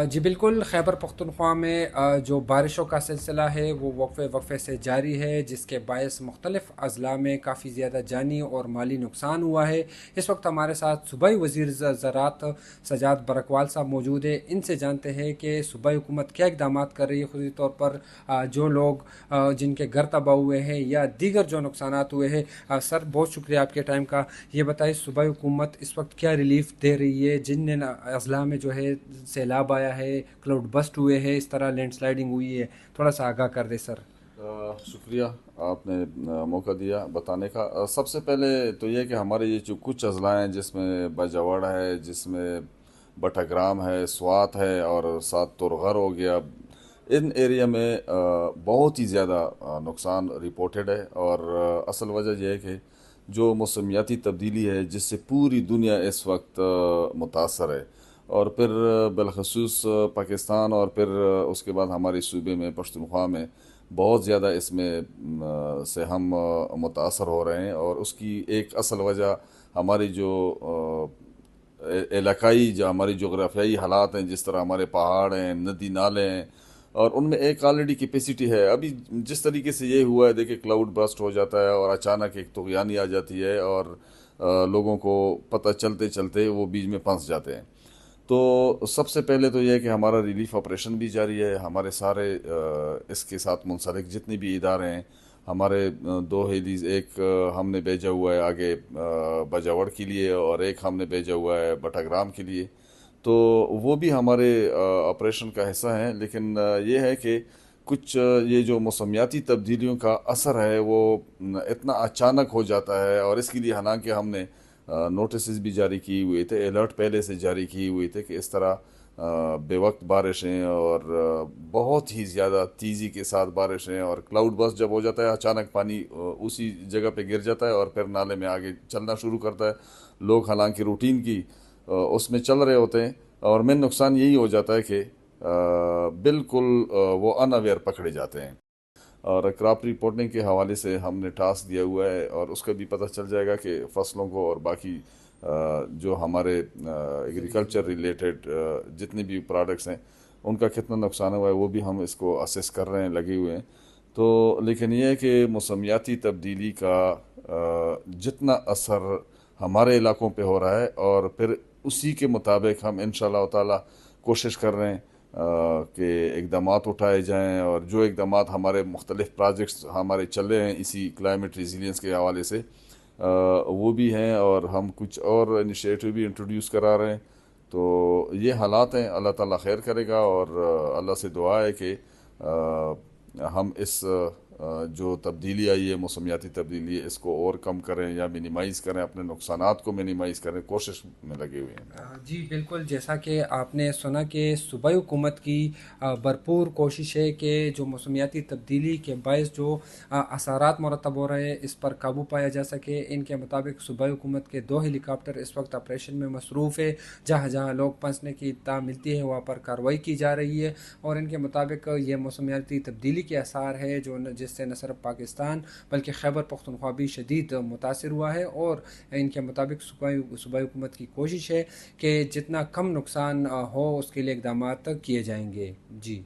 जी बिल्कुल, खैबर पख्तूनख्वा में जो बारिशों का सिलसिला है वो वक्फे वक्फे से जारी है, जिसके बायस मुख्तलिफ़ अज़ला में काफ़ी ज़्यादा जानी और माली नुकसान हुआ है। इस वक्त हमारे साथ सूबाई वज़ीर ज़राअत सजाद बरकवाल साहब मौजूद है। इनसे जानते हैं कि सूबाई हुकूमत क्या इक़दाम कर रही है, ख़ुद तौर पर जो लोग जिनके घर तबाह हुए हैं या दीगर जो नुकसानात हुए हैं। सर, बहुत शुक्रिया आपके टाइम का। ये बताइए, सूबाई हुकूमत इस वक्त क्या रिलीफ दे रही है जिन अज़ला में जो है सैलाब आया है, क्लाउड बस्ट हुए हैं, इस तरह लैंडस्लाइडिंग हुई है? थोड़ा सा आगाह कर दे सर। शुक्रिया, आपने मौका दिया बताने का। सबसे पहले तो ये कि हमारे ये जो कुछ अजला हैं जिसमें बजवाड़ है, जिसमें बटाग्राम है, स्वात है और साथ तुरगर हो गया, इन एरिया में बहुत ही ज़्यादा नुकसान रिपोर्टेड है। और असल वजह यह है कि जो मौसमियाती तब्दीली है जिससे पूरी दुनिया इस वक्त मुतासर है, और फिर बिलखसूस पाकिस्तान और फिर उसके बाद हमारे सूबे में पश्तूनख्वा में बहुत ज़्यादा इसमें से हम मुतासर हो रहे हैं। और उसकी एक असल वजह हमारी जो इलाकाई जो हमारी जोग्राफियाई हालात हैं, जिस तरह हमारे पहाड़ हैं, नदी नाले हैं, और उनमें एक ऑलरेडी कैपेसिटी है। अभी जिस तरीके से ये हुआ है, देखिए क्लाउड बस्ट हो जाता है और अचानक एक तुग़यानी आ जाती है और लोगों को पता चलते चलते वो बीच में फंस जाते हैं। तो सबसे पहले तो यह है कि हमारा रिलीफ ऑपरेशन भी जारी है। हमारे सारे इसके साथ मुंसलिक जितने भी इदारे हैं, हमारे दो हेलीज, एक हमने भेजा हुआ है आगे बजावड़ के लिए और एक हमने भेजा हुआ है बटाग्राम के लिए। तो वो भी हमारे ऑपरेशन का हिस्सा हैं। लेकिन ये है कि कुछ ये जो मौसमियाती तब्दीलियों का असर है वो इतना अचानक हो जाता है, और इसके लिए हालांकि हमने नोटिस भी जारी किए हुए थे, अलर्ट पहले से जारी किए हुए थे कि इस तरह बेवक्त बारिशें और बहुत ही ज़्यादा तेज़ी के साथ बारिशें, और क्लाउड बस्ट जब हो जाता है अचानक पानी उसी जगह पे गिर जाता है और फिर नाले में आगे चलना शुरू करता है। लोग हालांकि रूटीन की उसमें चल रहे होते हैं, और मेन नुकसान यही हो जाता है कि बिल्कुल वो अनअवेयर पकड़े जाते हैं। और क्रॉप रिपोर्टिंग के हवाले से हमने टास्क दिया हुआ है, और उसका भी पता चल जाएगा कि फसलों को और बाकी जो हमारे एग्रीकल्चर रिलेटेड जितने भी प्रोडक्ट्स हैं उनका कितना नुकसान हुआ है, वो भी हम इसको असेस कर रहे हैं, लगे हुए हैं। तो लेकिन ये है कि मौसमियाती तब्दीली का जितना असर हमारे इलाकों पे हो रहा है, और फिर उसी के मुताबिक हम इंशाल्लाह ताला कोशिश कर रहे हैं कि इकदाम उठाए जाएँ। और जो इकदाम हमारे मुख्तलिफ़ प्रोजेक्ट्स हमारे चल रहे हैं इसी क्लाइमेट रेजिलियंस के हवाले से, वो भी हैं, और हम कुछ और इनिशिएटिव भी इंट्रोड्यूस करा रहे हैं। तो ये हालात हैं, अल्लाह ताला खैर करेगा। और अल्लाह से दुआ है कि हम इस जो तब्दीली आई है, मौसमियाती तब्दीली, इसको और कम करें या मिनिमाइज़ करें, अपने नुकसानात को मिनिमाइज़ करें, कोशिश में लगे हुए हैं। जी बिल्कुल, जैसा कि आपने सुना कि सूबाई हुकूमत की भरपूर कोशिश है कि जो मौसमियाती तब्दीली के बायस जो असरात मरतब हो रहे हैं इस पर काबू पाया जा सके। इनके मुताबिक सूबाई हुकूमत के 2 हेलीकॉप्टर इस वक्त ऑपरेशन में मसरूफ़ है। जहाँ जहाँ लोग फंसने की इत्तला मिलती है वहाँ पर कार्रवाई की जा रही है। और इनके मुताबिक ये मौसमियाती तब्दीली के आसार है जो जिससे न सिर्फ पाकिस्तान बल्कि खैबर पख्तूनख्वा भी शदीद मुतासर हुआ है। और इनके मुताबिक सूबाई हुकूमत की कोशिश है कि जितना कम नुकसान हो उसके लिए इकदाम किए जाएंगे। जी।